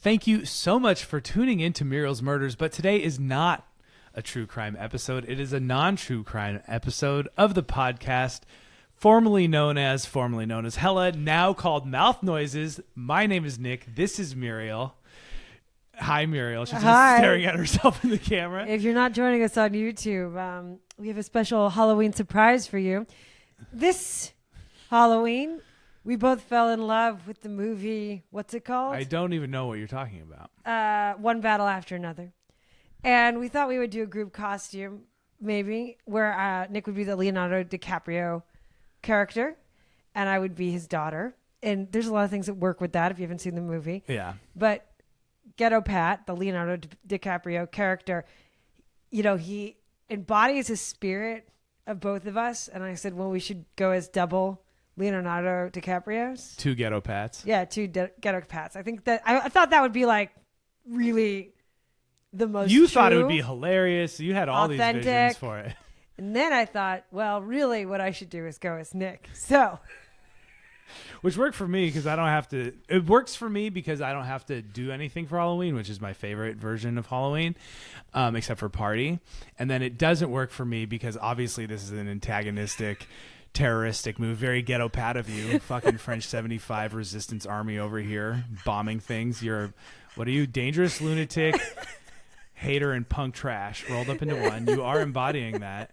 Thank you so much for tuning in to Muriel's Murders, but today is not a true crime episode. It is a non-true crime episode of the podcast, formerly known as Hella, now called Mouth Noises. My name is Nick. This is Muriel. Hi, Muriel. She's just staring at herself in the camera. If you're not joining us on YouTube, we have a special Halloween surprise for you. This Halloween, we both fell in love with the movie. What's it called? I don't even know what you're talking about. One Battle After Another. And we thought we would do a group costume, maybe, where Nick would be the Leonardo DiCaprio character, and I would be his daughter. And there's a lot of things that work with that if you haven't seen the movie. Yeah. But Ghetto Pat, the Leonardo DiCaprio character, you know, he embodies the spirit of both of us. And I said, well, we should go as double Leonardo DiCaprios. Two Ghetto Pats. Yeah, two Ghetto Pats. I think that I thought that would be like really the most You true, thought it would be hilarious. You had all authentic. these visions for it. And then I thought, well, really what I should do is go as Nick. So, which worked for me because I don't have to. It works for me because I don't have to do anything for Halloween, which is my favorite version of Halloween, except for party. And then it doesn't work for me because obviously this is an antagonistic, terroristic move. Very Ghetto Pat of you. Fucking French 75 resistance army over here bombing things. What are you? Dangerous lunatic, hater, and punk trash rolled up into one. You are embodying that.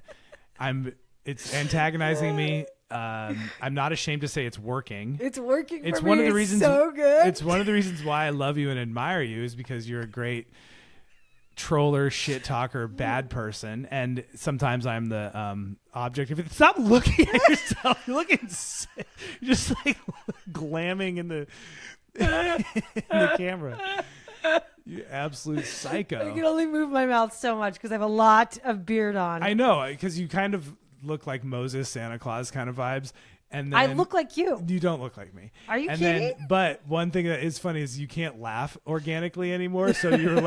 It's antagonizing me. I'm not ashamed to say it's working. it's working It's for one me. of the reasons. It's so good. It's one of the reasons why I love you and admire you is because you're a great troller, shit talker, bad person, and sometimes I'm the object of it. Stop looking at yourself. You're looking sick. You're just like glamming in the camera. You absolute psycho. I can only move my mouth so much because I have a lot of beard on. I know, because you kind of look like Moses, Santa Claus kind of vibes. And then, I look like you. You don't look like me. Are you kidding? But one thing that is funny is you can't laugh organically anymore. So you're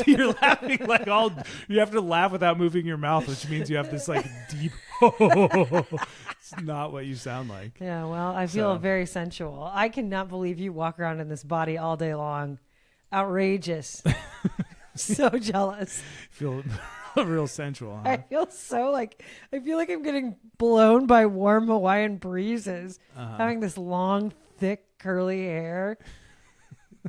you're laughing like all. You have to laugh without moving your mouth, which means you have this like deep. It's not what you sound like. Yeah, well, I feel very sensual. I cannot believe you walk around in this body all day long. Outrageous. So jealous. Feel real sensual. Huh? I feel like I'm getting blown by warm Hawaiian breezes, having this long, thick, curly hair.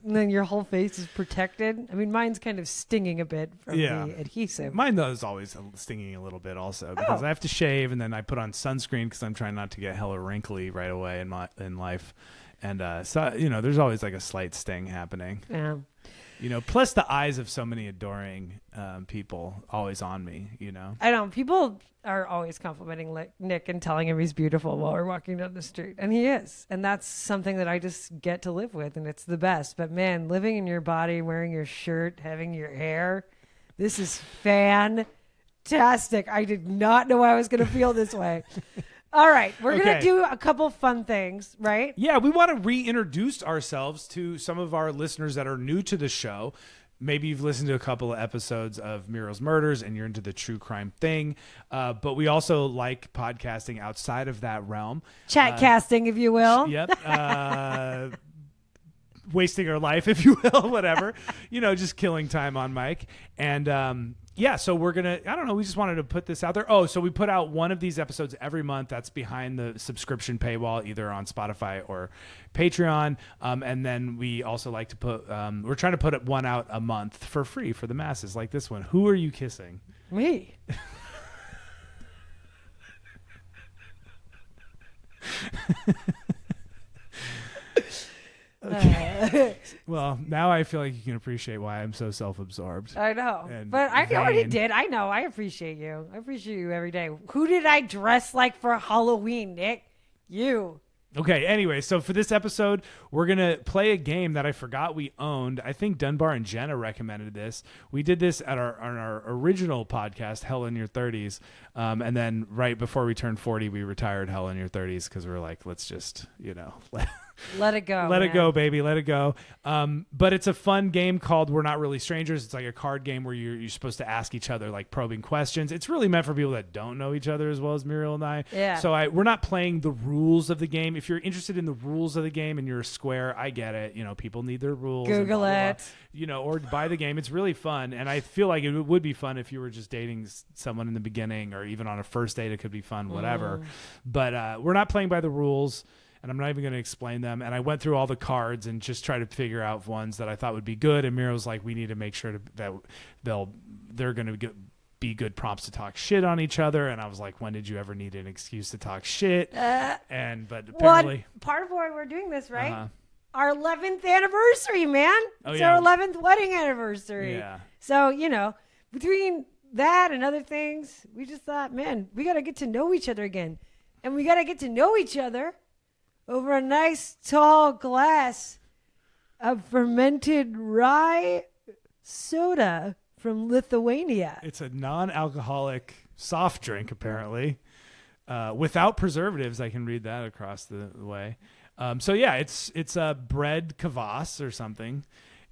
And then your whole face is protected. I mean, mine's kind of stinging a bit from the adhesive. Mine though is always stinging a little bit also because I have to shave and then I put on sunscreen because I'm trying not to get hella wrinkly right away in life. And so, you know, there's always like a slight sting happening. Yeah. You know, plus the eyes of so many adoring people always on me, you know. I know. People are always complimenting Nick and telling him he's beautiful while we're walking down the street. And he is. And that's something that I just get to live with. And it's the best. But man, living in your body, wearing your shirt, having your hair, this is fantastic. I did not know I was going to feel this way. All right, we're going to do a couple fun things, right? Yeah, we want to reintroduce ourselves to some of our listeners that are new to the show. Maybe you've listened to a couple of episodes of Muriel's Murders and you're into the true crime thing. But we also like podcasting outside of that realm. Chat casting, if you will. Yep. Wasting our life, if you will, whatever. You know, just killing time on mic. And yeah, so we're going to, I don't know, we just wanted to put this out there. Oh, so we put out one of these episodes every month. That's behind the subscription paywall, either on Spotify or Patreon. And then we also like to put, we're trying to put one out a month for free for the masses, like this one. Who are you kissing? Me. Well, now I feel like you can appreciate why I'm so self-absorbed. I know. And But I already vain. did. I know. I appreciate you. I appreciate you every day. Who did I dress like for Halloween, Nick? You. Okay, anyway, so for this episode, we're going to play a game that I forgot we owned. I think Dunbar and Jenna recommended this. We did this on our original podcast, Hell in Your 30s. And then right before we turned 40, we retired Hell in Your 30s because we were like, let's just, you know, Let it go. Let man. it go, baby. Let it go. But it's a fun game called We're Not Really Strangers. It's like a card game where you're supposed to ask each other like probing questions. It's really meant for people that don't know each other as well as Muriel and I. Yeah. So we're not playing the rules of the game. If you're interested in the rules of the game and you're a square, I get it. You know, people need their rules. Google and blah, blah, blah. it. You know, or buy the game. It's really fun. And I feel like it would be fun if you were just dating someone in the beginning or even on a first date. It could be fun, whatever. But we're not playing by the rules. And I'm not even going to explain them. And I went through all the cards and just tried to figure out ones that I thought would be good. And Muriel's like, we need to make sure that they're going to be good prompts to talk shit on each other. And I was like, when did you ever need an excuse to talk shit? But apparently, part of why we're doing this, right? Uh-huh. Our 11th anniversary, man. Oh, it's yeah. our 11th wedding anniversary. Yeah. So, you know, between that and other things, we just thought, man, we got to get to know each other again. And we got to get to know each other over a nice tall glass of fermented rye soda from Lithuania. It's a non-alcoholic soft drink, apparently, without preservatives. I can read that across the way. So yeah, it's a bread kvass or something,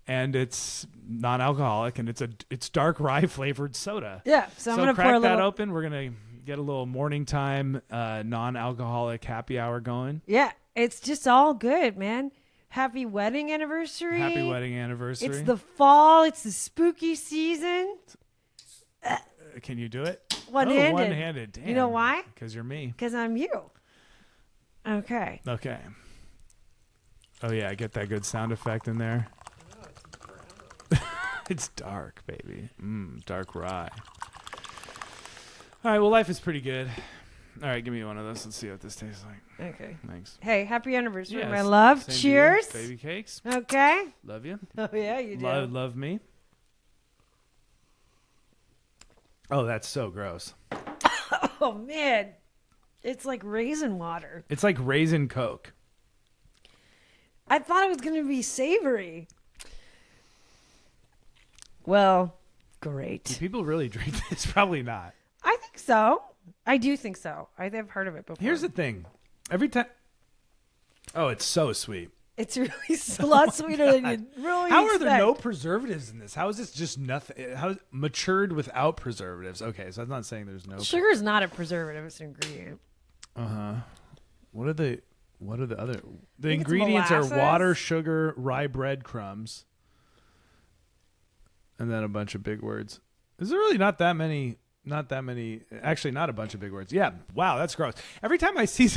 and it's non-alcoholic, and it's dark rye flavored soda. Yeah, so I'm gonna crack pour a that little. open. We're gonna get a little morning time non-alcoholic happy hour going. Yeah, it's just all good, man. Happy wedding anniversary. Happy wedding anniversary. It's the fall. It's the spooky season. Can you do it? One-handed. Oh, one-handed. Damn. You know why? Because you're me. Because I'm you. Okay. Okay. Oh yeah, get that good sound effect in there. It's dark, baby. Dark rye. All right, well, life is pretty good. All right, give me one of those. Let's see what this tastes like. Okay. Thanks. Hey, happy anniversary, Yes, my love. same to you. Cheers. Baby cakes. Okay. Love you. Oh, yeah, you do. Love me. Oh, that's so gross. Oh, man. It's like raisin water. It's like raisin Coke. I thought it was going to be savory. Well, Do great. people really drink this? Probably not. I think so. I do think so. I've heard of it before. Here's the thing. Every time. Oh, it's so sweet. It's really a lot sweeter than you really How are there expect. no preservatives in this? How is this just nothing? How is matured without preservatives? Okay, so I'm not saying there's no. Sugar is not a preservative; it's an ingredient. What are the other? The think it's ingredients are molasses. water, sugar, rye breadcrumbs, and then a bunch of big words. Is there really not that many? Not that many. Actually, not a bunch of big words. Yeah. Wow, that's gross. Every time I see.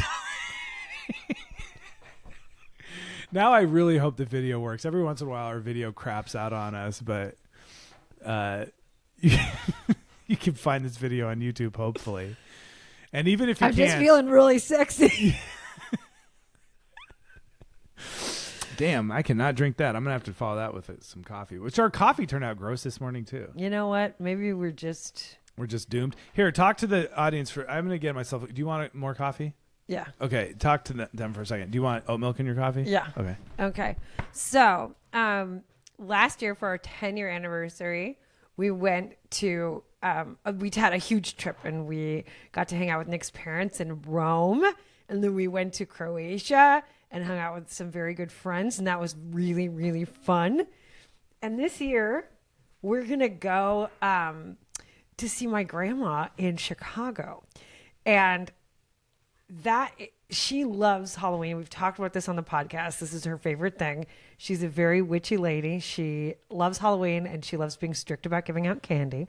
Now I really hope the video works. Every once in a while, our video craps out on us, but you can find this video on YouTube, hopefully. And even if you I'm can't, just feeling really sexy. damn, I cannot drink that. I'm gonna have to follow that with some coffee. Which our coffee turned out gross this morning too. You know what? Maybe we're just doomed. Here, talk to the audience for. I'm gonna get myself. Do you want more coffee? yeah. Okay, talk to them for a second. Do you want oat milk in your coffee? Yeah. Okay. Okay. So, last year for our 10-year anniversary, we went to, we had a huge trip and we got to hang out with Nick's parents in Rome. And then we went to Croatia and hung out with some very good friends. And that was really, really fun. And this year, we're going to go to see my grandma in Chicago. And she loves Halloween. We've talked about this on the podcast. This is her favorite thing. She's a very witchy lady. She loves Halloween and she loves being strict about giving out candy.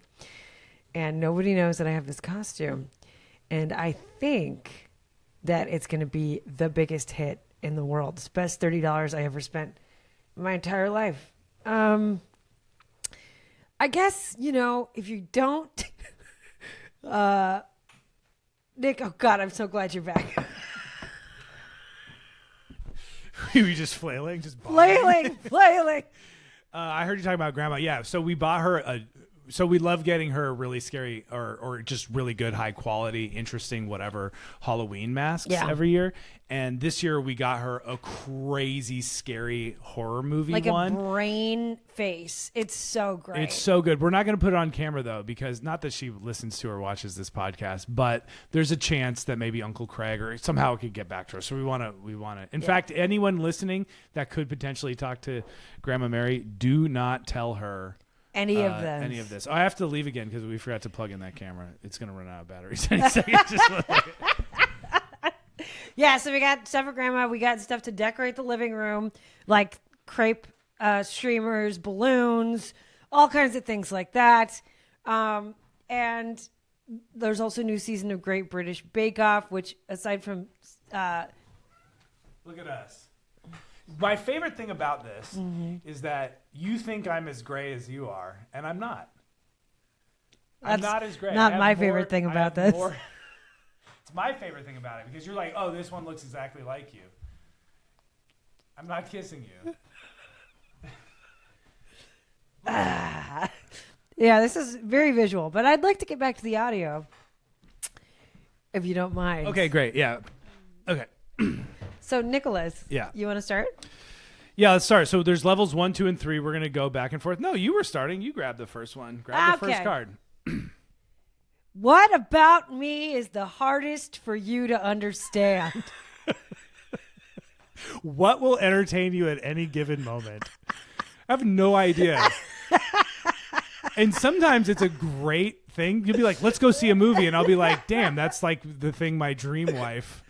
And nobody knows that I have this costume. And I think that it's going to be the biggest hit in the world. It's the best $30 I ever spent in my entire life. I guess, if you don't Nick, oh God, I'm so glad you're back. Were you just flailing? Just flailing. I heard you talking about grandma. Yeah, so we bought her so we love getting her really scary or just really good, high quality, interesting, whatever Halloween masks every year. And this year we got her a crazy, scary horror movie like one. a brain face. It's so great. It's so good. We're not going to put it on camera though, because not that she listens to or watches this podcast, but there's a chance that maybe Uncle Craig or somehow it could get back to her. So we want to. In fact, anyone listening that could potentially talk to Grandma Mary, do not tell her any of this. Oh, I have to leave again because we forgot to plug in that camera. It's going to run out of batteries any second. Yeah, so we got stuff for Grandma. We got stuff to decorate the living room, like crepe streamers, balloons, all kinds of things like that. And there's also a new season of Great British Bake Off, which aside from... Look at us. My favorite thing about this is that you think I'm as gray as you are, and I'm not. I'm not as gray. Not my favorite thing about this. It's my favorite thing about it because you're like, oh, this one looks exactly like you. I'm not kissing you. Yeah, this is very visual, but I'd like to get back to the audio, if you don't mind. Okay, great. Yeah. Okay. So, Nicholas, you want to start? Yeah, let's start. So there's levels 1, 2, and 3. We're going to go back and forth. No, you were starting. You grabbed the first one. Grab the first card. What about me is the hardest for you to understand? What will entertain you at any given moment? I have no idea. And sometimes it's a great thing. You'll be like, let's go see a movie. And I'll be like, damn, that's like the thing my dream wife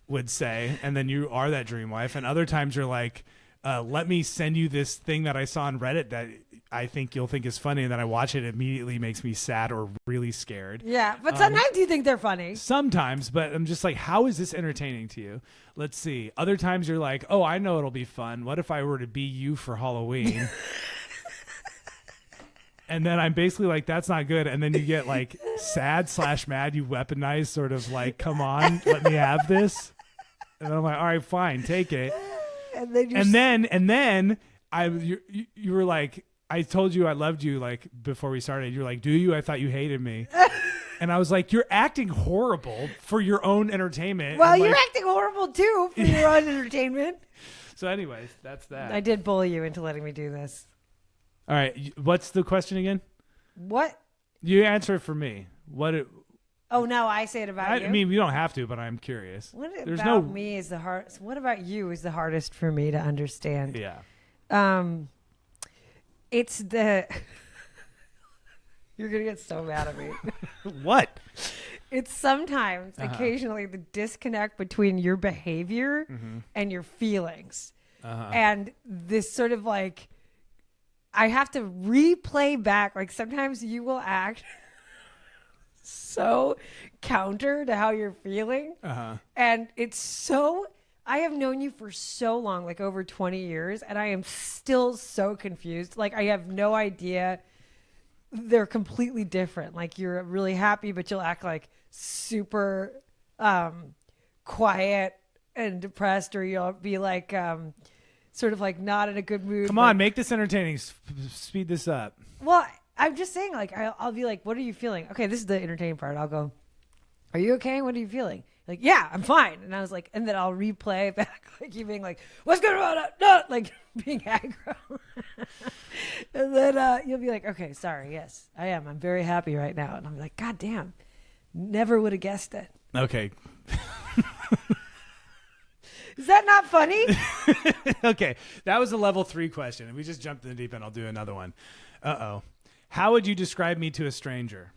would say. And then you are that dream wife. And other times you're like, let me send you this thing that I saw on Reddit that I think you'll think is funny. And then I watch it, immediately makes me sad or really scared. Yeah, but sometimes you think they're funny. Sometimes, but I'm just like, how is this entertaining to you? Let's see. Other times you're like, oh, I know it'll be fun. What if I were to be you for Halloween? And then I'm basically like, that's not good. And then you get like sad/mad. You weaponize sort of like, come on, let me have this. And then I'm like, all right, fine, take it. And then you were like, I told you I loved you like before we started. You're like, do you? I thought you hated me. And I was like, you're acting horrible for your own entertainment. Well, you're acting horrible too for your own entertainment. So anyways, that's that. I did bully you into letting me do this. All right. What's the question again? What? You answer it for me. Oh, no, I say it about you? I mean, you don't have to, but I'm curious. What about me is the hardest? What about you is the hardest for me to understand? Yeah. It's the... You're going to get so mad at me. What? It's sometimes, occasionally, the disconnect between your behavior and your feelings. And this sort of like... I have to replay back. Like sometimes you will act so counter to how you're feeling. And it's so, I have known you for so long, like over 20 years, and I am still so confused. Like I have no idea. They're completely different. Like you're really happy, but you'll act like super quiet and depressed, or you'll be like, sort of like not in a good mood. Come on, make this entertaining. Speed this up. Well, I'm just saying, like, I'll be like, what are you feeling? Okay, this is the entertaining part. I'll go, are you okay? What are you feeling? Like, yeah, I'm fine. And I was like, and then I'll replay back, like you being like, what's going on? No, like being aggro. And then you'll be like, okay, sorry. Yes, I am. I'm very happy right now. And I'm like, God damn, never would have guessed it. Okay. Is that not funny? Okay. That was a level 3 question. And we just jumped in the deep end. I'll do another one. Uh-oh. How would you describe me to a stranger?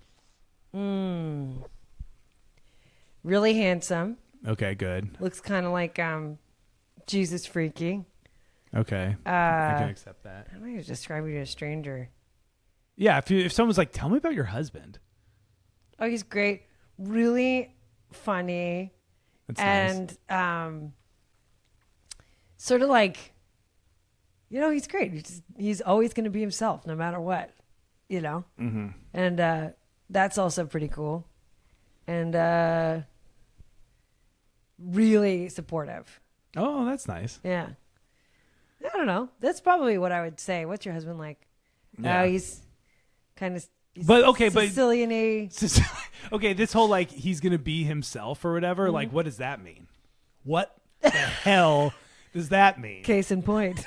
Really handsome. Okay, good. Looks kind of like Jesus freaky. Okay. I can accept that. How do I describe you to a stranger? Yeah, if someone's like, tell me about your husband. Oh, he's great. Really funny. That's and sort of like, you know, he's great. He's always going to be himself no matter what, you know? And that's also pretty cool. And really supportive. Oh, that's nice. Yeah. I don't know. That's probably what I would say. What's your husband like? Yeah. He's kind of But okay, Sicilian-y. Okay, this whole like he's gonna be himself or whatever. Like, what does that mean? What the hell does that mean? Case in point.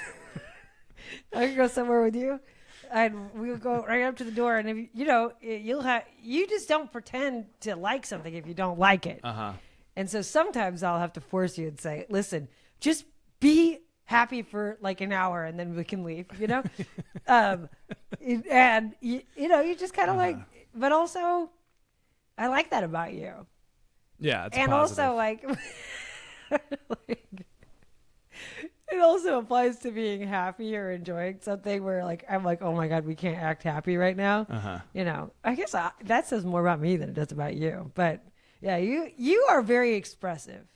I could go somewhere with you, and we'll go right up to the door. And if you just don't pretend to like something if you don't like it. And so sometimes I'll have to force you and say, "Listen, just be happy for like an hour, and then we can leave." And you just kind of like, but also, I like that about you. Yeah, it's and positive. Also like. It also applies to being happy or enjoying something where like I'm like, oh my God, we can't act happy right now. I guess that says more about me than it does about you. But yeah, you are very expressive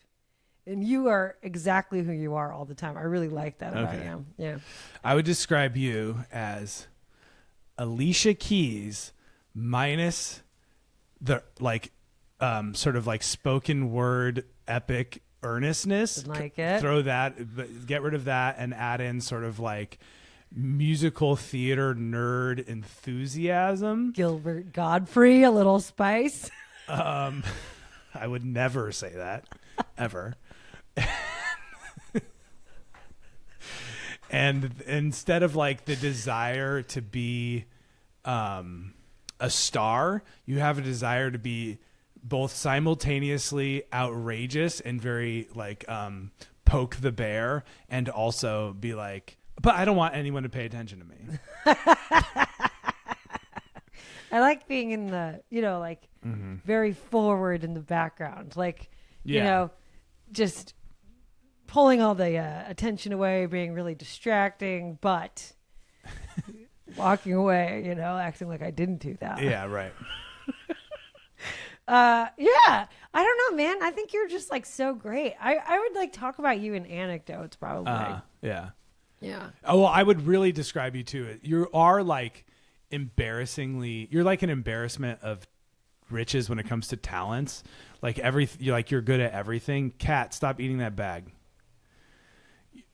and you are exactly who you are all the time. I really like that about you. Yeah. I would describe you as Alicia Keys minus the like sort of like spoken word epic earnestness. Like it. Throw that, get rid of that, and add in sort of like musical theater nerd enthusiasm. Gilbert Godfrey, a little spice. I would never say that ever. And instead of like the desire to be a star, you have a desire to be both simultaneously outrageous and very like poke the bear, and also be like, but I don't want anyone to pay attention to me. I like being in the, like very forward in the background, like, just pulling all the attention away, being really distracting, but walking away, acting like I didn't do that. Yeah, right. Yeah, I don't know, man. I think you're just like so great. I would like talk about you in anecdotes probably. Yeah. Oh, well, I would really describe you too. You are like you're like an embarrassment of riches when it comes to talents. Like you're good at everything. Kat, stop eating that bag.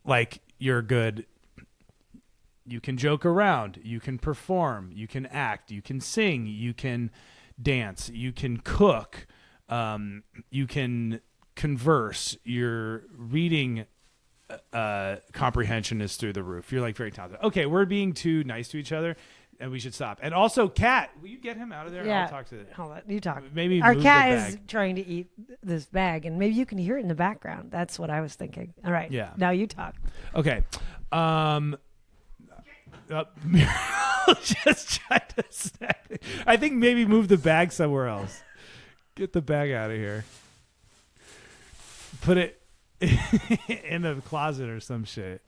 Like you're good. You can joke around. You can perform. You can act. You can sing. You can dance, you can cook, you can converse, your reading comprehension is through the roof. You're like very talented. Okay, we're being too nice to each other and we should stop. And also, Kat, will you get him out of there? Yeah. I'll talk to Hold on, you talk. Maybe our move cat the bag. is trying to eat this bag, and maybe you can hear it in the background. That's what I was thinking. All right. Yeah. Now you talk. Okay. Muriel just tried to snap it. I think maybe move the bag somewhere else. Get the bag out of here. Put it in a closet or some shit.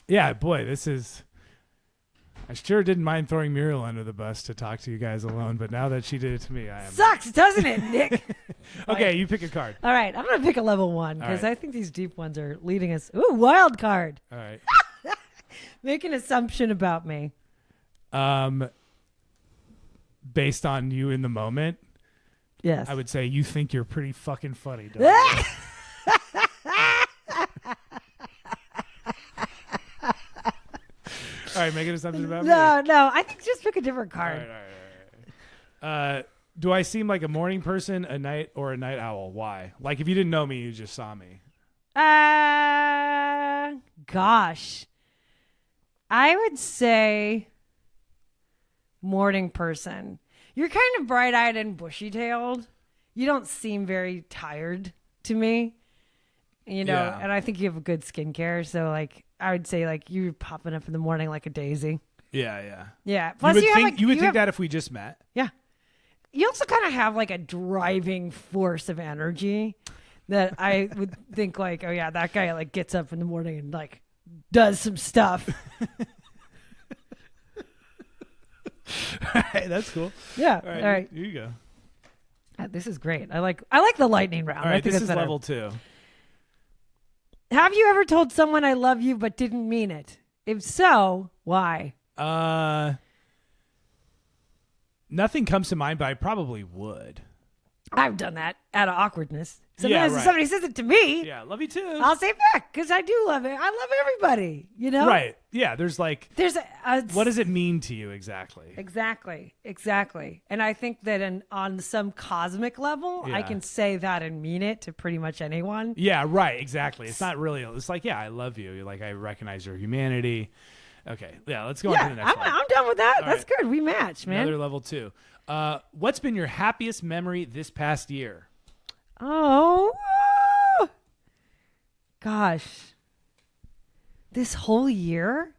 Yeah, boy, this is... I sure didn't mind throwing Muriel under the bus to talk to you guys alone, but now that she did it to me, I am... Sucks, doesn't it, Nick? Okay, you pick a card. All right, I'm going to pick a level 1 because right. I think these deep ones are leading us... Ooh, wild card. All right. Make an assumption about me. Based on you in the moment, yes, I would say you think you're pretty fucking funny, don't you? All right, make an assumption about me. No, I think just pick a different card. All right. Do I seem like a morning person, a night, or a night owl? Why? Like if you didn't know me, you just saw me. Gosh. I would say morning person. You're kind of bright-eyed and bushy-tailed. You don't seem very tired to me. Yeah. And I think you have a good skincare. So, like, I would say, like, you're popping up in the morning like a daisy. Yeah. Yeah. Plus, you would think that if we just met. Yeah. You also kind of have, like, a driving force of energy that I would think, like, oh, yeah, that guy, like, gets up in the morning and, like, does some stuff. All right, that's cool. Yeah. All right. All right. Here you go. This is great. I like the lightning round. All right, this is better. level 2. Have you ever told someone I love you but didn't mean it? If so, why? Nothing comes to mind, but I probably would. I've done that out of awkwardness. Sometimes if somebody says it to me, yeah, love you too. I'll say back because I do love it. I love everybody, you know? Right. Yeah. There's what does it mean to you exactly? Exactly. And I think that on some cosmic level, I can say that and mean it to pretty much anyone. Yeah, right. Exactly. It's not really, it's like, yeah, I love you. You're like, I recognize your humanity. Okay. Yeah. Let's go on to the next one. I'm done with that. All That's right. good. We match, man. Another level 2. What's been your happiest memory this past year? Oh, gosh. This whole year,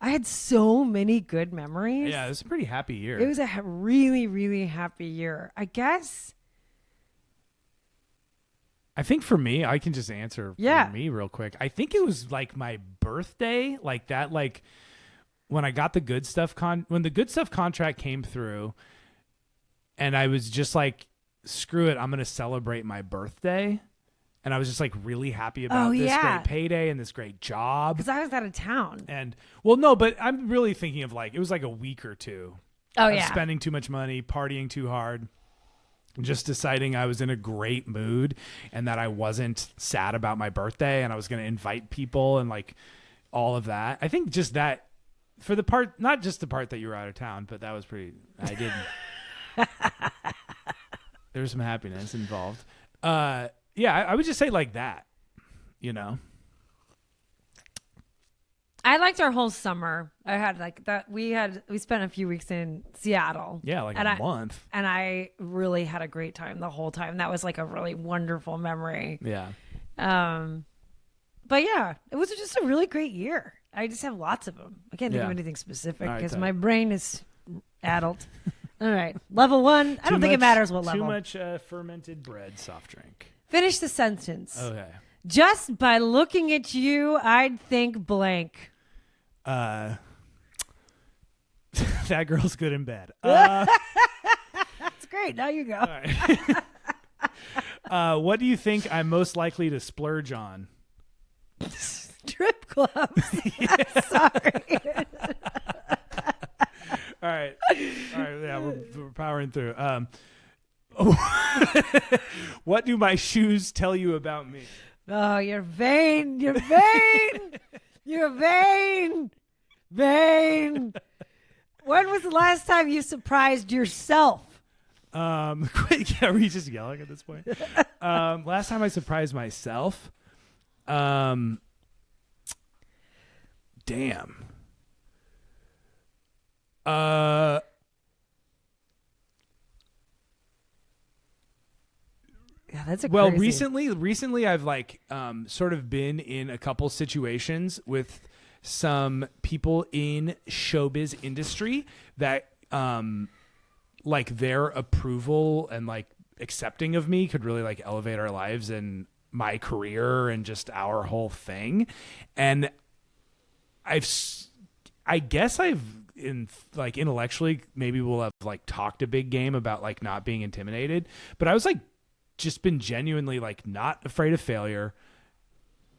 I had so many good memories. Yeah, it was a pretty happy year. It was a really, really happy year. I guess. I think for me, I can just answer for me real quick. I think it was like my birthday, like that, like when I got the Good Stuff when the Good Stuff contract came through, and I was just like, screw it, I'm going to celebrate my birthday. And I was just like really happy about this great payday and this great job. Because I was out of town. And well, no, but I'm really thinking of like, it was like a week or two. Of spending too much money, partying too hard, just deciding I was in a great mood and that I wasn't sad about my birthday and I was going to invite people and like all of that. I think just that for the part, not just the part that you were out of town, but that was I didn't. There was some happiness involved. Yeah, I would just say like that, you know. I liked our whole summer. I had like that. We spent a few weeks in Seattle. Yeah, like a month. And I really had a great time the whole time. That was like a really wonderful memory. Yeah. But yeah, it was just a really great year. I just have lots of them. I can't think of anything specific because my brain is adult. All right. Level 1. I don't think it matters what level. Too much fermented bread soft drink. Finish the sentence. Okay. Just by looking at you, I'd think blank. That girl's good in bed. That's great. Now you go. All right. What do you think I'm most likely to splurge on? Strip clubs. Sorry. All right. Yeah, we're powering through. What do my shoes tell you about me? Oh, you're vain. You're vain. You're vain. Vain. When was the last time you surprised yourself? Are we just yelling at this point? Last time I surprised myself. Damn. Yeah, that's recently I've like sort of been in a couple situations with some people in showbiz industry that like their approval and like accepting of me could really like elevate our lives and my career and just our whole thing. And I guess I've intellectually maybe we'll have like talked a big game about like not being intimidated, but I was like just been genuinely like not afraid of failure.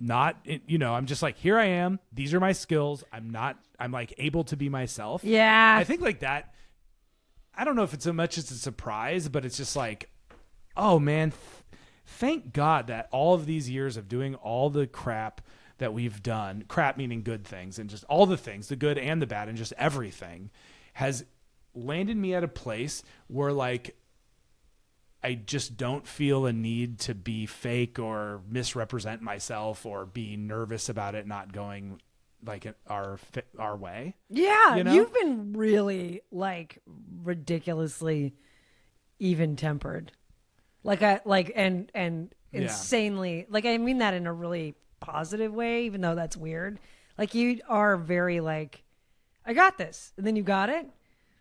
I'm just like, here I am. These are my skills. I'm like able to be myself. Yeah. I think like that. I don't know if it's so much as a surprise, but it's just like, oh man, thank God that all of these years of doing all the crap that we've done, crap meaning good things, and just all the things, the good and the bad, and just everything has landed me at a place where like, I just don't feel a need to be fake or misrepresent myself or be nervous about it not going like our way. Yeah, you know? You've been really like ridiculously even-tempered, and insanely like I mean that in a really positive way, even though that's weird. Like you are very like, I got this, and then you got it.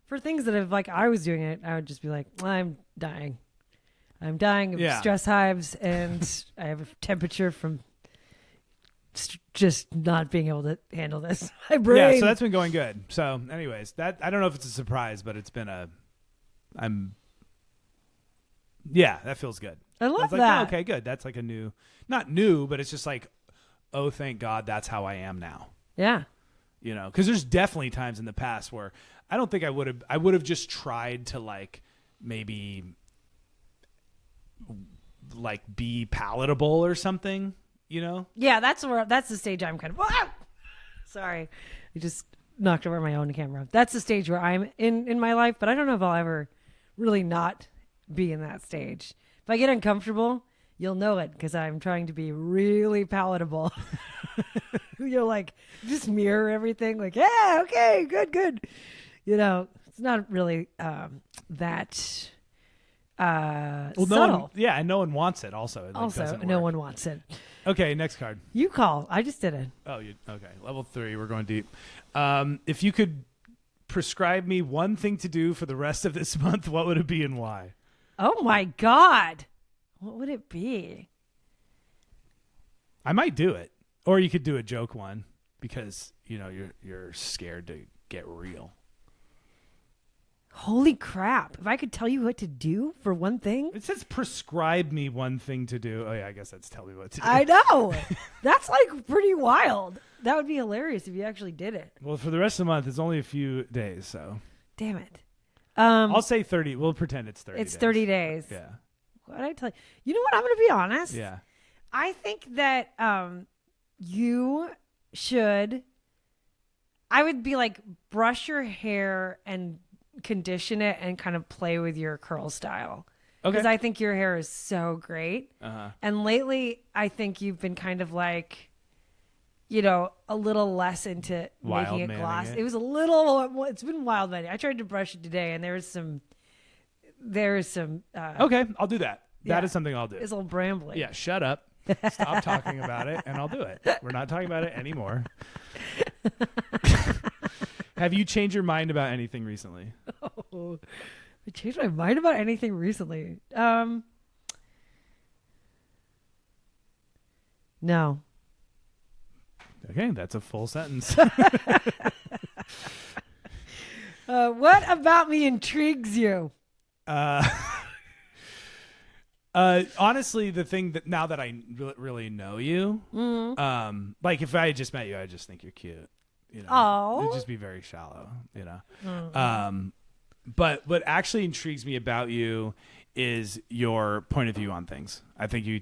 For things that if like I was doing it, I would just be like, I'm dying of stress hives, and I have a temperature from just not being able to handle this. My brain. Yeah, so that's been going good. So anyways, that I don't know if it's a surprise, but it's been that feels good. I love like, that. Oh, okay, good. That's like not new, but it's just like, oh, thank God that's how I am now. Yeah. You know, because there's definitely times in the past where I don't think I would have just tried to like maybe like be palatable or something, you know? Yeah, that's the stage I'm kind of. Whoa! Sorry, I just knocked over my own camera. That's the stage where I'm in my life, but I don't know if I'll ever really not be in that stage. If I get uncomfortable, you'll know it because I'm trying to be really palatable. You're like, just mirror everything. Like, yeah, okay, good. You know, it's not really that subtle. And no one wants it. Also, No one wants it. Okay, next card. You call. I just did it. Oh, okay? Level 3. We're going deep. If you could prescribe me one thing to do for the rest of this month, what would it be and why? Oh my God. What would it be? I might do it. Or you could do a joke one because, you know, you're scared to get real. Holy crap. If I could tell you what to do for one thing. It says prescribe me one thing to do. Oh, yeah, I guess that's tell me what to do. I know. That's like pretty wild. That would be hilarious if you actually did it. Well, for the rest of the month, it's only a few days, so. Damn it. I'll say 30. We'll pretend it's 30 It's 30 days. Yeah. What did I tell you? You know what? I'm going to be honest. Yeah. I think that you should. I would be like, brush your hair and condition it and kind of play with your curl style. Okay. Because I think your hair is so great. Uh-huh. And lately, I think you've been kind of like, you know, a little less into making it gloss. It was a little. It's been wild, man. I tried to brush it today, and there's some. Okay, I'll do that. That is something I'll do. It's a little brambly. Yeah, shut up. Stop talking about it, and I'll do it. We're not talking about it anymore. Have you changed your mind about anything recently? Oh, I changed my mind about anything recently. No. Okay, that's a full sentence. What about me intrigues you? Honestly, the thing that now that I really know you, like if I had just met you, I just think you're cute. You know, it'd just be very shallow. You know, but what actually intrigues me about you is your point of view on things. I think you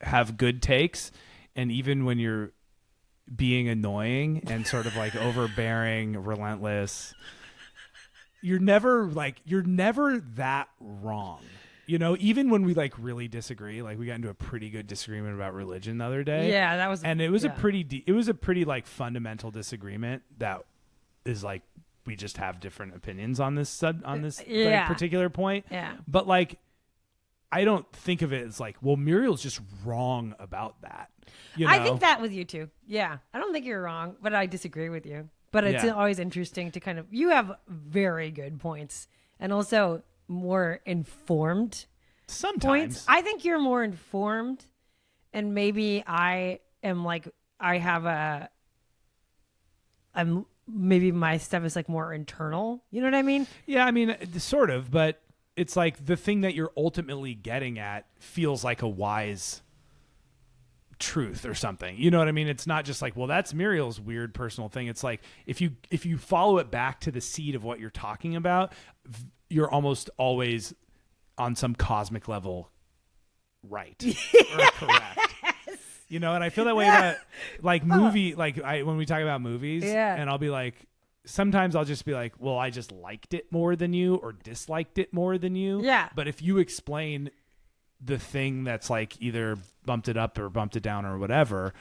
have good takes, and even when you're being annoying and sort of like overbearing, relentless, you're never that wrong. You know, even when we like really disagree, like we got into a pretty good disagreement about religion the other day. Yeah, that was, and it was a pretty like fundamental disagreement that is like we just have different opinions on this like, particular point. Yeah, but like I don't think of it as like, well, Muriel's just wrong about that. You know? I think that with you too. Yeah, I don't think you're wrong, but I disagree with you. But it's always interesting to kind of, you have very good points and also more informed sometimes points. I think you're more informed, and maybe I am like, maybe my stuff is like more internal. You know what I mean? Yeah, I mean, sort of, but it's like the thing that you're ultimately getting at feels like a wise truth or something. You know what I mean? It's not just like, well, that's Muriel's weird personal thing. It's like if you follow it back to the seed of what you're talking about, you're almost always on some cosmic level right or correct. You know, and I feel that way about like when we talk about movies, and I'll be like, sometimes I'll just be like, well, I just liked it more than you or disliked it more than you. Yeah. But if you explain the thing that's like either bumped it up or bumped it down or whatever,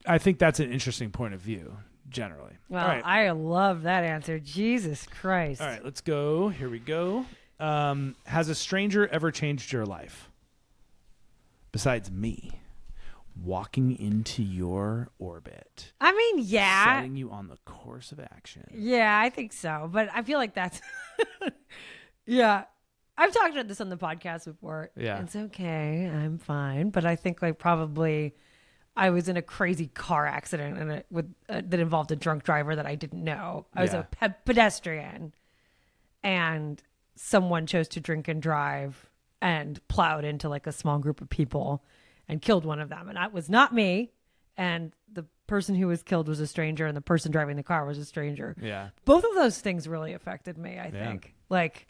I think that's an interesting point of view generally. Well, all right. I love that answer. Jesus Christ. All right, let's go. Here we go. Has a stranger ever changed your life besides me walking into your orbit? I mean, yeah. Setting you on the course of action. Yeah, I think so. But I feel like that's yeah. I've talked about this on the podcast before. Yeah. It's okay. I'm fine. But I think like probably I was in a crazy car accident that involved a drunk driver that I didn't know. I was a pedestrian, and someone chose to drink and drive and plowed into like a small group of people and killed one of them. And that was not me. And the person who was killed was a stranger, and the person driving the car was a stranger. Yeah. Both of those things really affected me, I think. Like,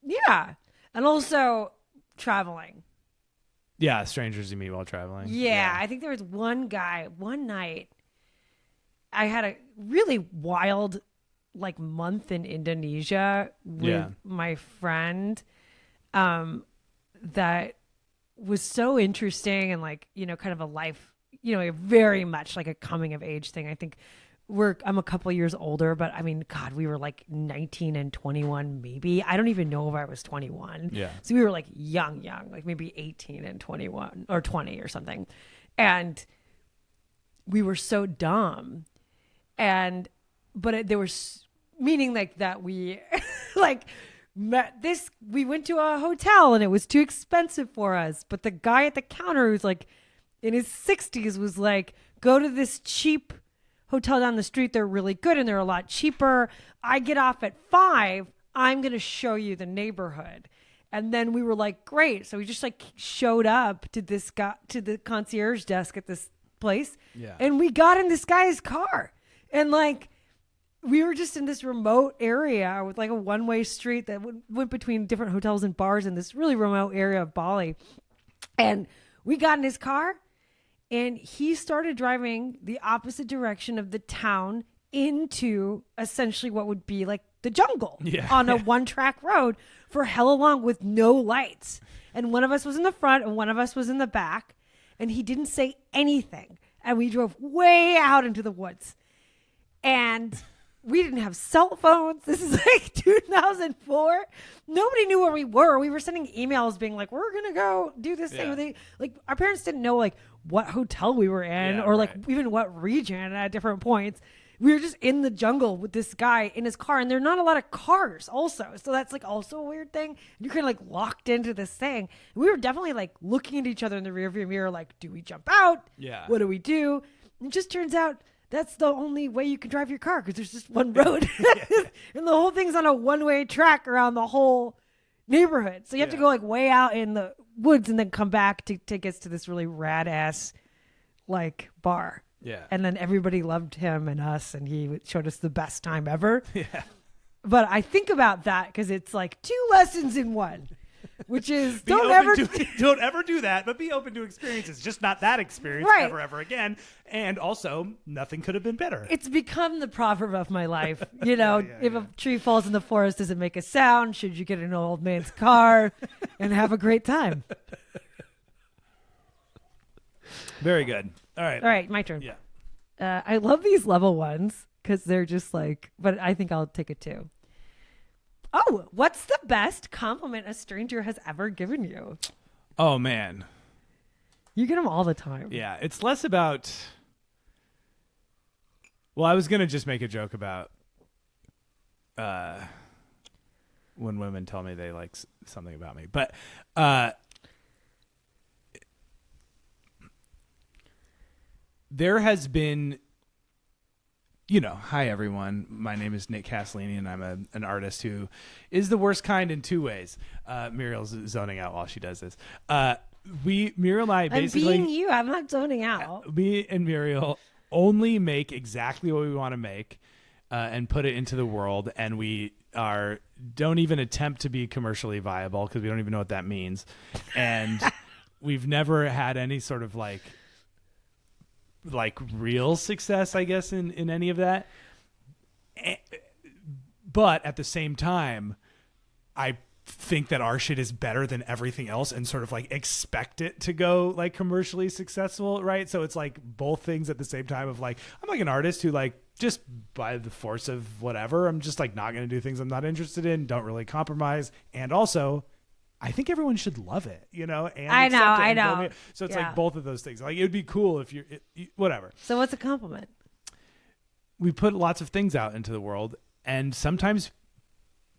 Yeah. And also traveling. Yeah, strangers you meet while traveling. Yeah. I think there was one guy, one night, I had a really wild like month in Indonesia with my friend that was so interesting and like, you know, kind of a life, you know, very much like a coming of age thing. I think I'm a couple years older, but I mean, God, we were like 19 and 21, maybe. I don't even know if I was 21. Yeah. So we were like young, like maybe 18 and 21 or 20 or something. And we were so dumb. But there was meaning like that we like we went to a hotel and it was too expensive for us. But the guy at the counter who's like in his 60s was like, go to this cheap hotel down the street. They're really good and they're a lot cheaper. I get off at 5. I'm going to show you the neighborhood. And then we were like, great. So we just like showed up to this guy, to the concierge desk at this place. Yeah. And we got in this guy's car. And like, we were just in this remote area with like a one-way street that went between different hotels and bars in this really remote area of Bali. And we got in his car and he started driving the opposite direction of the town into essentially what would be like the jungle on a one-track road for hella long with no lights. And one of us was in the front and one of us was in the back. And he didn't say anything. And we drove way out into the woods. And we didn't have cell phones. This is like 2004. Nobody knew where we were. We were sending emails being like, we're going to go do this thing. Like our parents didn't know like what hotel we were in or like even what region at different points. We were just in the jungle with this guy in his car and there are not a lot of cars also. So that's like also a weird thing. You're kind of like locked into this thing. And we were definitely like looking at each other in the rearview mirror like, do we jump out? Yeah. What do we do? And it just turns out that's the only way you can drive your car because there's just one road. And the whole thing's on a one-way track around the whole neighborhood. So you have to go like way out in the woods and then come back to take us to this really rad-ass like bar. Yeah. And then everybody loved him and us and he showed us the best time ever. Yeah. But I think about that because it's like 2 lessons in one. Which is don't ever do that, but be open to experiences. Just not that experience ever again. And also, nothing could have been better. It's become the proverb of my life. You know, if a tree falls in the forest, does it make a sound? Should you get in an old man's car and have a great time? Very good. All right, my turn. Yeah. I love these level ones because they're just like, but I think I'll take it too. Oh, what's the best compliment a stranger has ever given you? Oh, man. You get them all the time. Yeah, it's less about... Well, I was going to just make a joke about when women tell me they like something about me. But there has been... You know, hi everyone. My name is Nick Casalini, and I'm an artist who is the worst kind in 2 ways. Muriel's zoning out while she does this. Muriel and I basically... I'm being you. I'm not zoning out. Me and Muriel only make exactly what we want to make and put it into the world, and we don't even attempt to be commercially viable because we don't even know what that means. And we've never had any sort of like real success, I guess, in any of that. But at the same time, I think that our shit is better than everything else and sort of like expect it to go like commercially successful, right? So it's like both things at the same time of like, I'm like an artist who like just by the force of whatever, I'm just like not going to do things I'm not interested in, don't really compromise. And also, I think everyone should love it, you know? And I know. So it's like both of those things. Like it would be cool if whatever. So what's a compliment? We put lots of things out into the world, and sometimes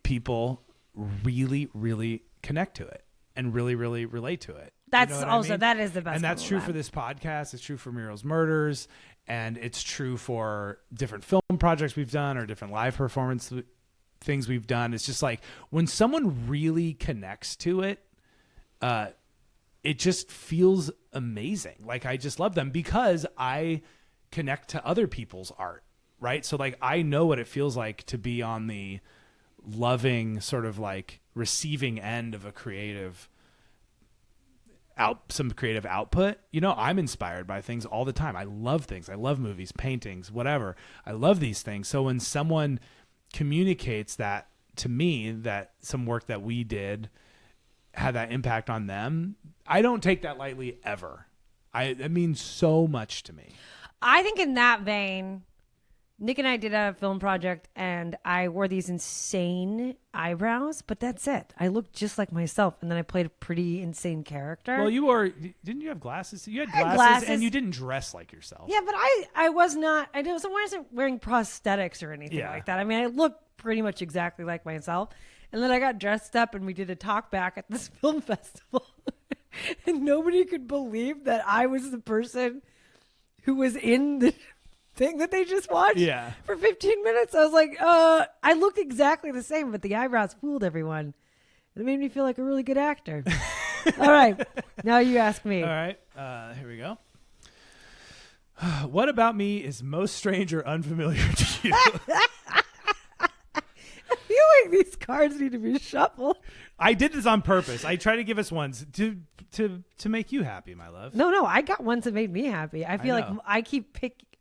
people really, really connect to it and really, really relate to it. That's you know also, I mean? that is the best. And that's true for this podcast. It's true for Muriel's Murders. And it's true for different film projects we've done or different live performance things we've done. It's just like when someone really connects to it, it just feels amazing. Like I just love them because I connect to other people's art, right? So like I know what it feels like to be on the loving sort of like receiving end of a creative some creative output, I'm inspired by things all the time. I love things. I love movies, paintings, whatever. I love these things. So when someone communicates that to me, that some work that we did had that impact on them, I don't take that lightly ever. It means so much to me. I think in that vein, Nick and I did a film project, and I wore these insane eyebrows, but that's it. I looked just like myself, and then I played a pretty insane character. Well, didn't you have glasses? You had glasses, glasses, and you didn't dress like yourself. Yeah, but I wasn't wearing prosthetics or anything like that. I mean, I looked pretty much exactly like myself. And then I got dressed up, and we did a talk back at this film festival, and nobody could believe that I was the person who was in the thing that they just watched for 15 minutes. I was like, I looked exactly the same, but the eyebrows fooled everyone. It made me feel like a really good actor. All right. Now you ask me. All right. Here we go. What about me is most strange or unfamiliar to you? I feel like these cards need to be shuffled. I did this on purpose. I try to give us ones to make you happy, my love. No. I got ones that made me happy. I feel like I keep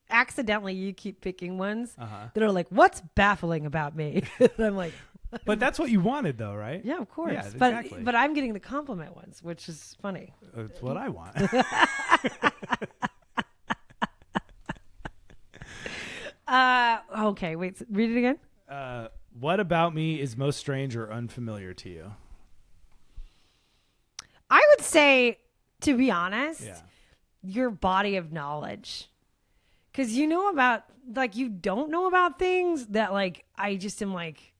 accidentally you keep picking ones that are like, what's baffling about me? And I'm like, but that's what you wanted, though, right? Yeah, of course. Yeah, exactly. But I'm getting the compliment ones, which is funny. That's what I want. Okay, wait. Read it again. What about me is most strange or unfamiliar to you? I would say, to be honest, your body of knowledge. Because you don't know about things that, like, I just am, like,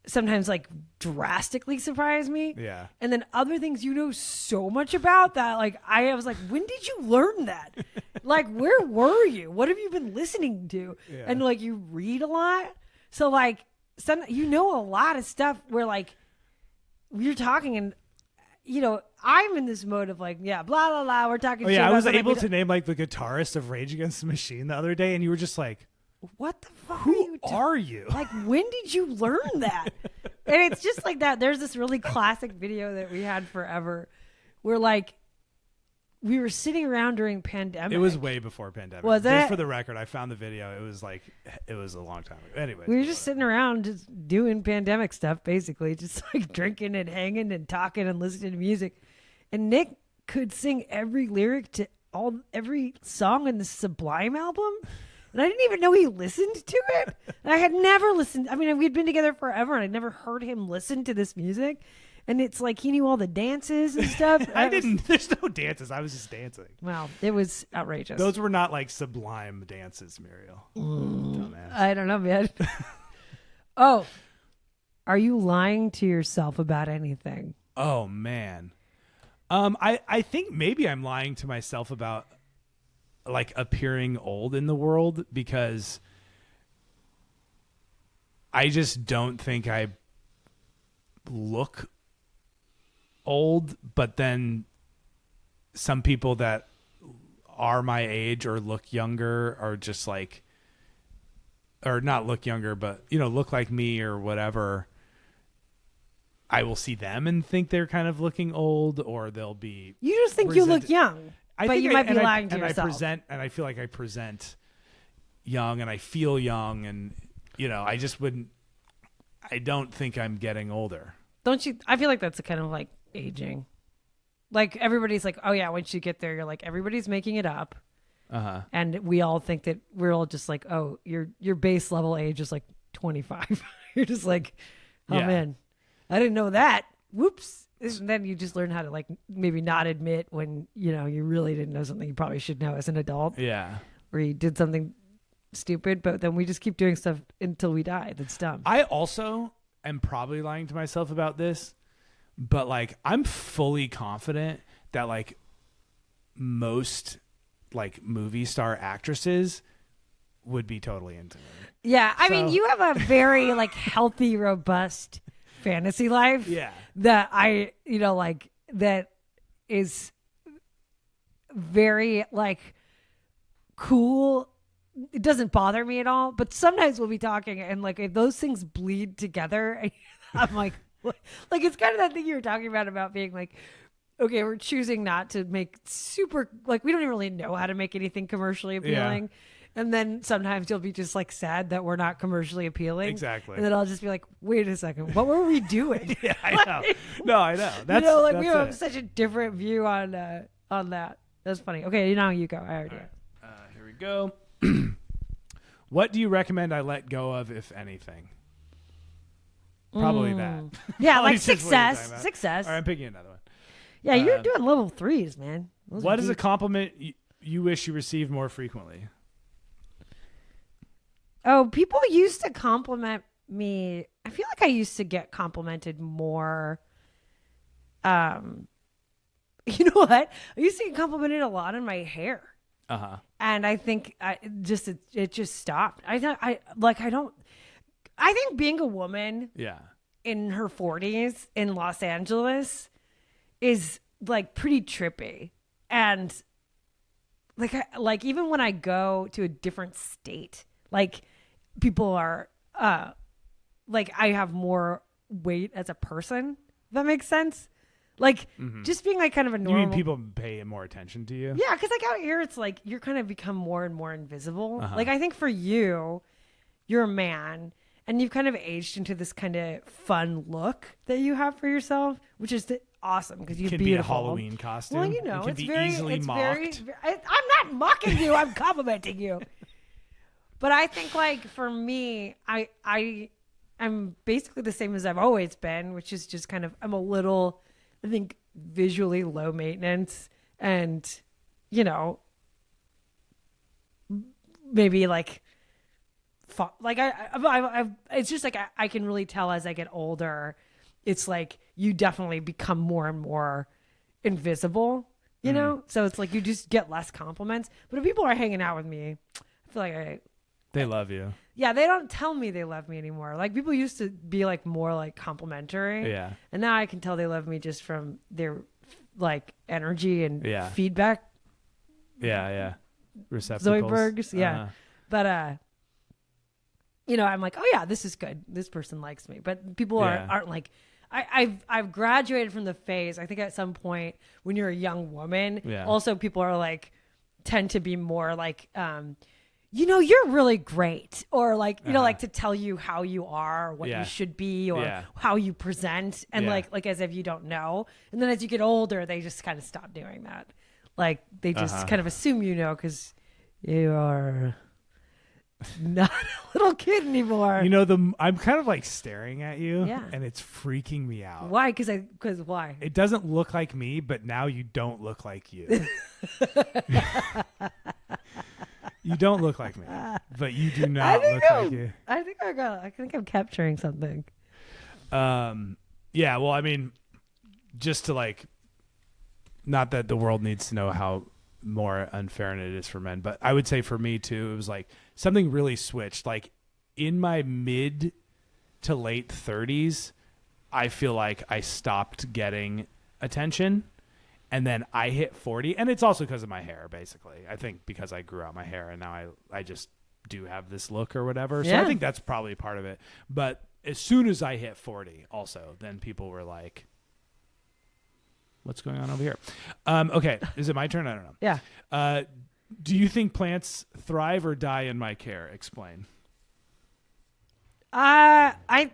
sometimes, like, drastically surprise me. Yeah. And then other things you know so much about that, like, I was like, when did you learn that? Like, where were you? What have you been listening to? Yeah. And, like, you read a lot. So, like, you know a lot of stuff where, like, you're talking and, I'm in this mode of, like, blah, blah, blah. We're talking shit. I was able to name, like, the guitarist of Rage Against the Machine the other day, and you were just like, what the fuck who are you? Like, when did you learn that? And it's just like that. There's this really classic video that we had forever where, like, we were sitting around during pandemic. It was way before pandemic. Was it? Just for the record, I found the video. It was a long time ago. Anyway. We were just sitting around just doing pandemic stuff, basically. Just, like, drinking and hanging and talking and listening to music. And Nick could sing every lyric to every song in the Sublime album. And I didn't even know he listened to it. And I had never listened. I mean, we'd been together forever, and I'd never heard him listen to this music. And it's like he knew all the dances and stuff. There's no dances. I was just dancing. Wow. It was outrageous. Those were not, like, Sublime dances, Muriel. Dumbass. I don't know, man. Oh, are you lying to yourself about anything? Oh, man. I think maybe I'm lying to myself about, like, appearing old in the world, because I just don't think I look old, but then some people that are my age or look younger are just like, or not look younger, but, look like me or whatever. I will see them and think they're kind of looking old, or they'll be. You just think you look young, but you might be lying to yourself. I feel like I present young, and I feel young, and I don't think I'm getting older. Don't you? I feel like that's a kind of like aging. Like, everybody's like, oh yeah, once you get there, you're like, everybody's making it up. And we all think that we're all just like, oh, your base level age is like 25. You're just like, oh man, I didn't know that. Whoops. And then you just learn how to, like, maybe not admit when, you really didn't know something you probably should know as an adult. Yeah. Or you did something stupid, but then we just keep doing stuff until we die. That's dumb. I also am probably lying to myself about this, but, like, I'm fully confident that, like, most, like, movie star actresses would be totally into me. Yeah. I mean, you have a very, like, healthy, robust fantasy life. Yeah. That that is very, like, cool. It doesn't bother me at all, but sometimes we'll be talking and, like, if those things bleed together, I'm like, Like, it's kind of that thing you were talking about being like, okay, we're choosing not to make super, like, we don't even really know how to make anything commercially appealing. Yeah. And then sometimes you'll be just like sad that we're not commercially appealing. Exactly. And then I'll just be like, wait a second, what were we doing? Yeah, I know. No, I know. That's, we have such a different view on that. That's funny. Okay, now you go. I already. Right. Here we go. What do you recommend I let go of, if anything? Probably that. Yeah, Probably like success. Success. All right, I'm picking another one. Yeah, you're doing level 3s, man. What is a compliment you wish you received more frequently? Oh, people used to compliment me. I feel like I used to get complimented more. You know what? I used to get complimented a lot on my hair. Uh-huh. And I think it just stopped. I think being a woman in her 40s in Los Angeles is like pretty trippy. And like even when I go to a different state, like people are like I have more weight as a person. If that makes sense? Like just being like kind of a normal. You mean people pay more attention to you? Yeah, because like out here, it's like you're kind of become more and more invisible. Like I think for you, you're a man, and you've kind of aged into this kind of fun look that you have for yourself, which is awesome because you're beautiful. Be a Halloween costume. Well, you know, it can be easily mocked. I'm not mocking you. I'm complimenting you. But I think like for me, I'm basically the same as I've always been, which is just kind of I'm a little. I think visually low maintenance and, you know, maybe like it's just like I can really tell as I get older, it's like you definitely become more and more invisible, you know? So it's like you just get less compliments. But if people are hanging out with me, I feel like they love you. Yeah, they don't tell me they love me anymore. Like people used to be like more like complimentary. Yeah. And now I can tell they love me just from their like energy and feedback. Yeah. Receptacles. Zoidbergs. Yeah. But you know, I'm like, oh yeah, this is good. This person likes me. But people aren't like I've graduated from the phase. I think at some point when you're a young woman, also people are like tend to be more like you know, you're really great. Or like, you know, like to tell you how you are, what you should be, or how you present. And like as if you don't know. And then as you get older, they just kind of stop doing that. Like they just kind of assume you know because you are not a little kid anymore. You know, I'm kind of like staring at you and it's freaking me out. Why? Because why? It doesn't look like me, but now you don't look like you. You don't look like me, but you do not look like you. I think I'm capturing something. Yeah, well, I mean, just to like, not that the world needs to know how more unfair it is for men, but I would say for me too, it was like something really switched. Like in my mid to late 30s, I feel like I stopped getting attention. And then I hit 40, and it's also because of my hair, basically. I think because I grew out my hair, and now I just do have this look or whatever. So I think that's probably part of it. But as soon as I hit 40, also, then people were like, what's going on over here? Okay, is it my turn? I don't know. Yeah. Do you think plants thrive or die in my care? Explain. I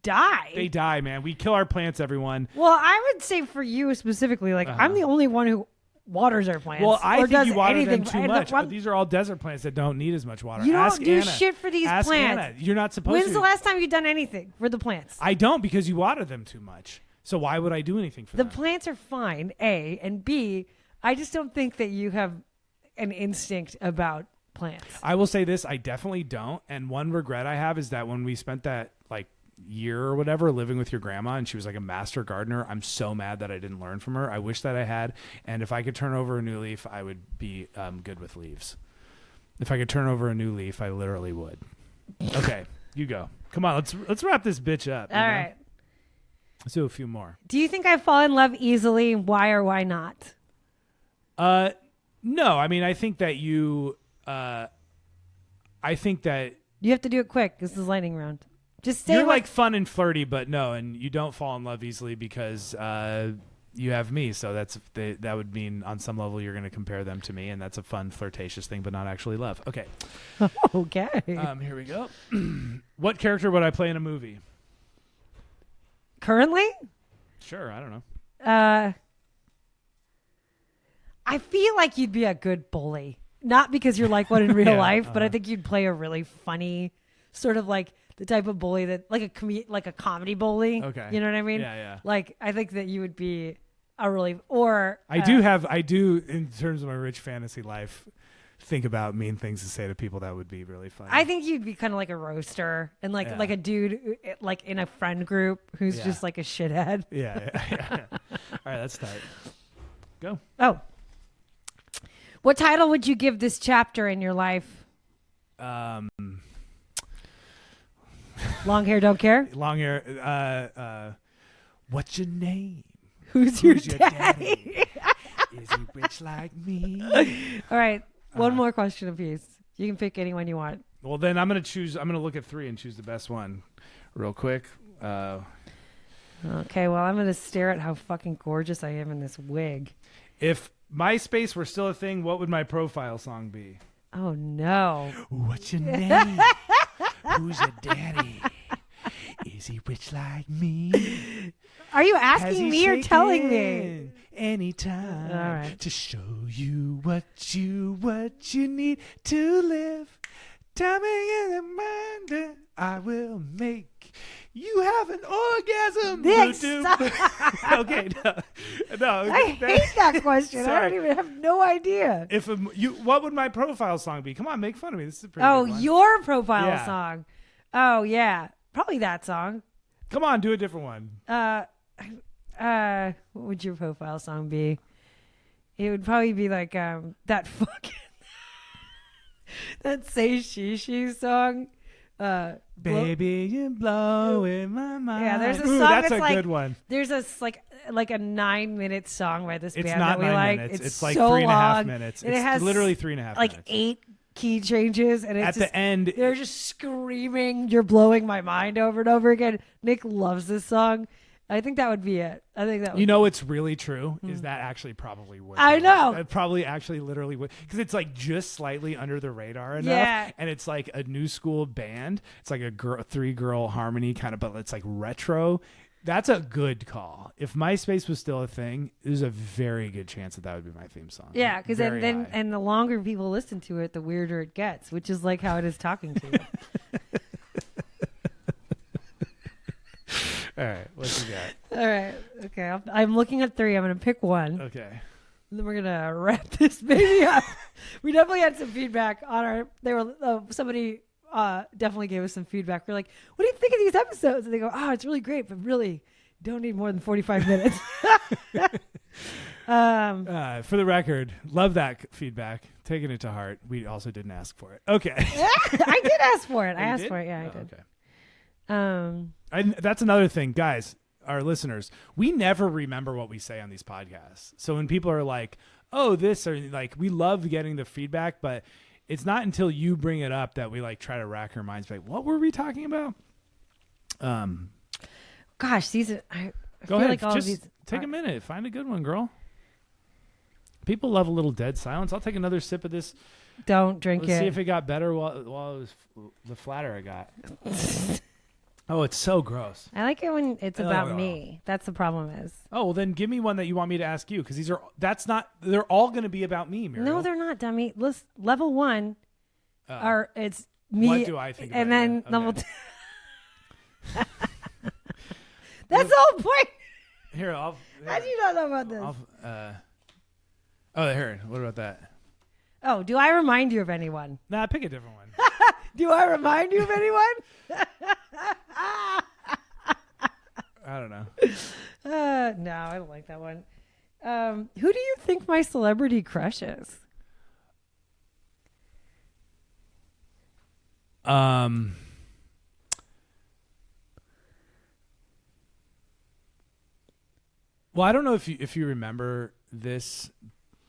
die. They die, man. We kill our plants, everyone. Well, I would say for you specifically, like I'm the only one who waters our plants. Well, I think you water them too much. These are all desert plants that don't need as much water. You Ask don't do Anna. shit for these Ask plants. Anna. You're not supposed to. When's the last time you've done anything for the plants? I don't because you water them too much. So why would I do anything for them? The plants are fine, A, and B, I just don't think that you have an instinct about plants. I will say this, I definitely don't. And one regret I have is that when we spent that like year or whatever living with your grandma and she was like a master gardener, I'm so mad that I didn't learn from her. I wish that I had. And if I could turn over a new leaf, I would be good with leaves. If I could turn over a new leaf, I literally would. Okay, you go. Come on, let's wrap this bitch up. All right. Let's do a few more. Do you think I fall in love easily? Why or why not? No. I mean, I think that you. I think that you have to do it quick. This is lightning round. Just say You're what- like fun and flirty, but no, and you don't fall in love easily because you have me. So that would mean on some level you're going to compare them to me, and that's a fun flirtatious thing, but not actually love. Okay. Okay. Here we go. What character would I play in a movie? Currently? Sure, I don't know. I feel like you'd be a good bully. Not because you're like one in real life, but I think you'd play a really funny, sort of like the type of bully that, like a comedy bully. Okay. You know what I mean? Yeah. Like, I think that you would be a really, I do in terms of my rich fantasy life, think about mean things to say to people that would be really funny. I think you'd be kind of like a roaster and like a dude like in a friend group who's just like a shithead. Yeah. All right, that's tight. Go. Oh. What title would you give this chapter in your life? Long hair, don't care? Long hair. What's your name? Who's your daddy? Is he rich like me? All right. One more question apiece. You can pick anyone you want. Well, then I'm going to look at 3 and choose the best one real quick. Okay, well, I'm going to stare at how fucking gorgeous I am in this wig. If MySpace were still a thing, what would my profile song be? Oh, no. What's your name? Who's your daddy? Is he rich like me? Are you asking me or telling me? Anytime. All right. To show you what you need to live. Tell me in the mind that I will make you have an orgasm. Nick, Okay, no. I hate that question. I Sorry. don't even have no idea. What would my profile song be? Come on, make fun of me. This is a pretty Oh, good one. your profile Yeah. song. Oh, yeah. Probably that song. Come on, do a different one. What would your profile song be? It would probably be like that fucking that Say She song. Baby, you're blowing my mind. Yeah, there's a song that's that's a like, good one. There's a like a 9-minute song by this It's band not that we 9 like. minutes. It's so like 3.5 long, minutes. and It's it has literally 3.5 like minutes. 8 key changes, and it's At the end, they're just screaming, "You're blowing my mind" over and over again. Nick loves this song. I think that would be it. I think that would what's really true is that actually probably would. I be. know. It probably actually literally would, because it's like just slightly under the radar enough. Yeah. And it's like a new school band. It's like a 3-girl harmony kind of, but it's like retro. That's a good call. If MySpace was still a thing, there's a very good chance that would be my theme song. Yeah, because Very then high. and the longer people listen to it, the weirder it gets, which is like how it is talking to you. All right, what you got? All right, okay. I'm looking at 3. I'm gonna pick one. Okay. And then we're gonna wrap this baby up. We definitely had some feedback on our. They were somebody definitely gave us some feedback. We're like, "What do you think of these episodes?" And they go, "Oh, it's really great, but really, don't need more than 45 minutes." For the record, love that feedback. Taking it to heart. We also didn't ask for it. Okay. I did ask for it. I You asked did? for it. Yeah, I Oh, did. okay. That's another thing, guys, our listeners. We never remember what we say on these podcasts. So when people are like, "Oh, this," or like, we love getting the feedback, but it's not until you bring it up that we like try to rack our minds. Like, what were we talking about? Gosh, these are. I Go feel ahead. like all Just of these. take a minute. Find a good one, girl. People love a little dead silence. I'll take another sip of this. Don't drink Let's it. see if it got better while it was the flatter I got. Oh, it's so gross. I like it when it's about Oh. me. That's the problem is. Oh, well, then give me one that you want me to ask you, because they're all going to be about me, Muriel. No, they're not, dummy. Level 1 are it's me. What do I think And about then you? Okay. level 2. That's the whole point. Here, How do you not know about this? Here. What about that? Oh, do I remind you of anyone? Nah, pick a different one. Do I remind you of anyone? I don't know. No, I don't like that one. Who do you think my celebrity crush is? Well, I don't know if you remember this,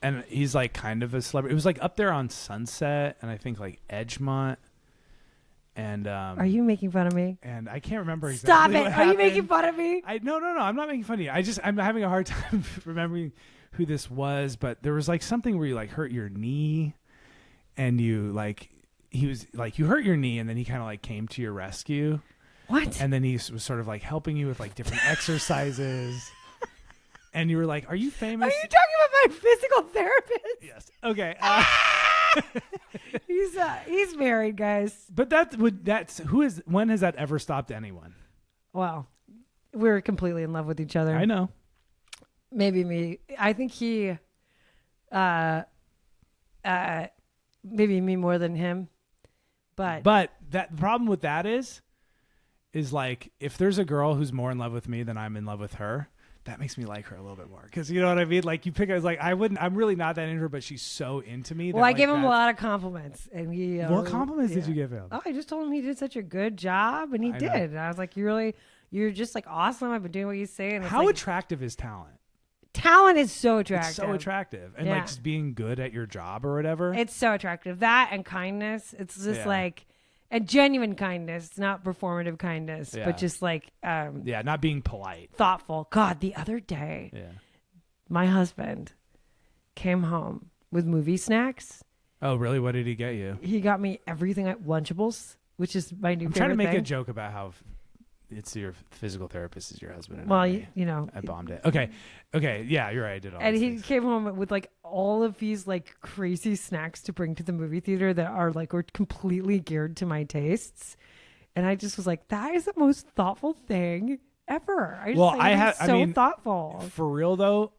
and he's like kind of a celebrity. It was like up there on Sunset, and I think like Edgemont, And Are you making fun of me? And I can't remember Stop exactly it. what Are happened. you making fun of me? No, I'm not making fun of you. I'm having a hard time remembering who this was, but there was like something where you like hurt your knee, and you like he was like you hurt your knee, and then he kind of like came to your rescue. What? And then he was sort of like helping you with like different exercises. And you were like, "Are you famous?" Are you talking about my physical therapist? Yes. Okay. He's married, guys. But when has that ever stopped anyone? Well, we're completely in love with each other. I know. Maybe me. I think he, maybe me more than him. But that the problem with that is like if there's a girl who's more in love with me than I'm in love with her, that makes me like her a little bit more. Because you know what I mean? Like you pick, it's like I'm really not that into her, but she's so into me. Well, I gave him a lot of compliments, and he. What compliments did you give him? Oh, I just told him he did such a good job, and he did. And I was like, you're just like awesome. I've been doing what you say. And how attractive is talent? Talent is so attractive. It's so attractive. And like just being good at your job or whatever. It's so attractive. That and kindness. It's just like, and genuine kindness, not performative kindness, but just like, not being polite. Thoughtful. God, the other day, my husband came home with movie snacks. Oh, really? What did he get you? He got me everything at Lunchables, which is my new favorite thing. I'm trying to make a joke about how it's your physical therapist is your husband. And well, you know. I bombed it. Okay. Yeah, you're right. I did all and he things. came home with like all of these like crazy snacks to bring to the movie theater that are completely geared to my tastes. And I just was like, that is the most thoughtful thing ever. So thoughtful. For real though,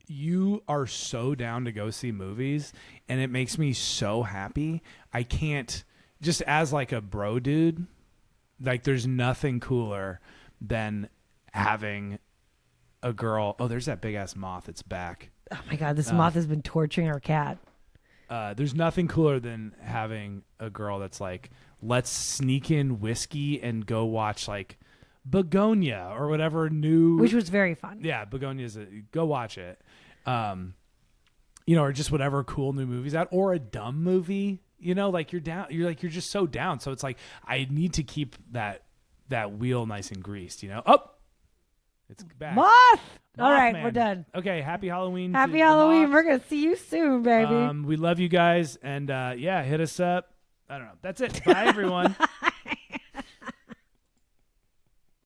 you are so down to go see movies, and it makes me so happy. I can't, just as like a bro dude, like there's nothing cooler than having a girl. Oh, there's that big ass moth. It's back. Oh my God, this moth has been torturing our cat. There's nothing cooler than having a girl that's like, let's sneak in whiskey and go watch like Begonia or whatever new. Which was very fun. Yeah, Begonia's go watch it. Or just whatever cool new movies out, or a dumb movie. Like you're down. You're just so down. So it's like I need to keep that wheel nice and greased. Oh, it's back. Moth. All right, man. we're done. Okay, happy Halloween. Happy Halloween. We're gonna see you soon, baby. We love you guys, and hit us up. I don't know. That's it. Bye, everyone.